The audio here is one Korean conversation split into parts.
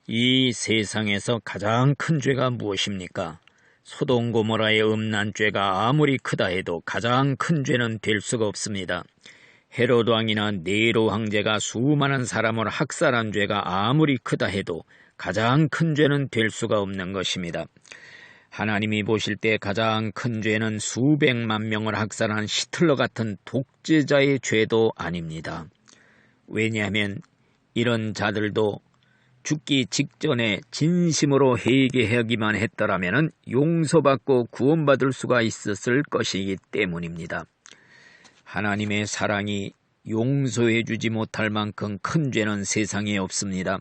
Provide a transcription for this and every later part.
이 세상에서 가장 큰 죄가 무엇입니까? 소돔 고모라의 음란 죄가 아무리 크다 해도 가장 큰 죄는 될 수가 없습니다. 헤롯 왕이나 네로 황제가 수많은 사람을 학살한 죄가 아무리 크다 해도 가장 큰 죄는 될 수가 없는 것입니다. 하나님이 보실 때 가장 큰 죄는 수백만 명을 학살한 히틀러 같은 독재자의 죄도 아닙니다. 왜냐하면 이런 자들도 죽기 직전에 진심으로 회개하기만 했더라면 용서받고 구원받을 수가 있었을 것이기 때문입니다. 하나님의 사랑이 용서해주지 못할 만큼 큰 죄는 세상에 없습니다.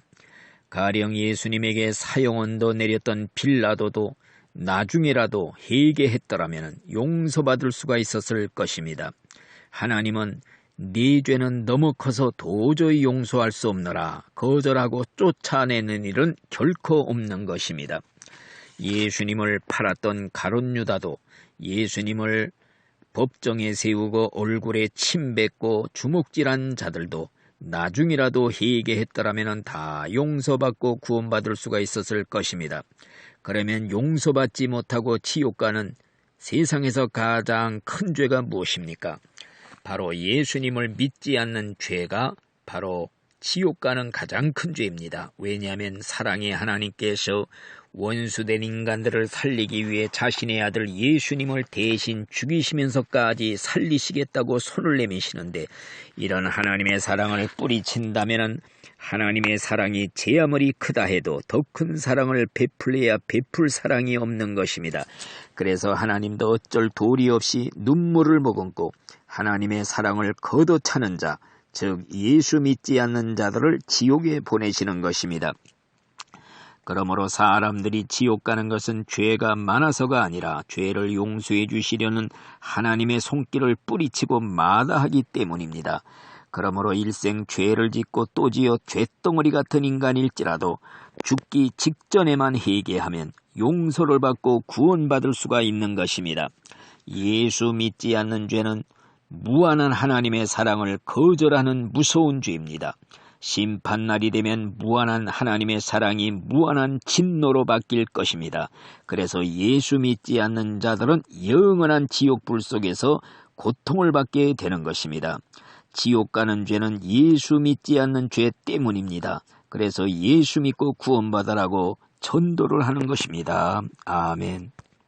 가령 예수님에게 사형언도 내렸던 빌라도도 나중에라도 회개했더라면 용서받을 수가 있었을 것입니다. 하나님은 네 죄는 너무 커서 도저히 용서할 수 없노라 거절하고 쫓아내는 일은 결코 없는 것입니다. 예수님을 팔았던 가룟 유다도 예수님을 법정에 세우고 얼굴에 침 뱉고 주먹질한 자들도 나중이라도 회개했더라면 다 용서받고 구원받을 수가 있었을 것입니다. 그러면 용서받지 못하고 지옥 가는 세상에서 가장 큰 죄가 무엇입니까? 바로 예수님을 믿지 않는 죄가 바로 지옥 가는 가장 큰 죄입니다. 왜냐하면 사랑의 하나님께서 원수된 인간들을 살리기 위해 자신의 아들 예수님을 대신 죽이시면서까지 살리시겠다고 손을 내미시는데, 이런 하나님의 사랑을 뿌리친다면 하나님의 사랑이 제 아무리 크다 해도 더 큰 사랑을 베풀어야 베풀 사랑이 없는 것입니다. 그래서 하나님도 어쩔 도리 없이 눈물을 머금고 하나님의 사랑을 걷어차는 자, 즉 예수 믿지 않는 자들을 지옥에 보내시는 것입니다. 그러므로 사람들이 지옥 가는 것은 죄가 많아서가 아니라 죄를 용서해 주시려는 하나님의 손길을 뿌리치고 마다하기 때문입니다. 그러므로 일생 죄를 짓고 또 지어 죄덩어리 같은 인간일지라도 죽기 직전에만 회개하면 용서를 받고 구원받을 수가 있는 것입니다. 예수 믿지 않는 죄는 무한한 하나님의 사랑을 거절하는 무서운 죄입니다. 심판날이 되면 무한한 하나님의 사랑이 무한한 진노로 바뀔 것입니다. 그래서 예수 믿지 않는 자들은 영원한 지옥불 속에서 고통을 받게 되는 것입니다. 지옥 가는 죄는 예수 믿지 않는 죄 때문입니다. 그래서 예수 믿고 구원받으라고 전도를 하는 것입니다. 아멘.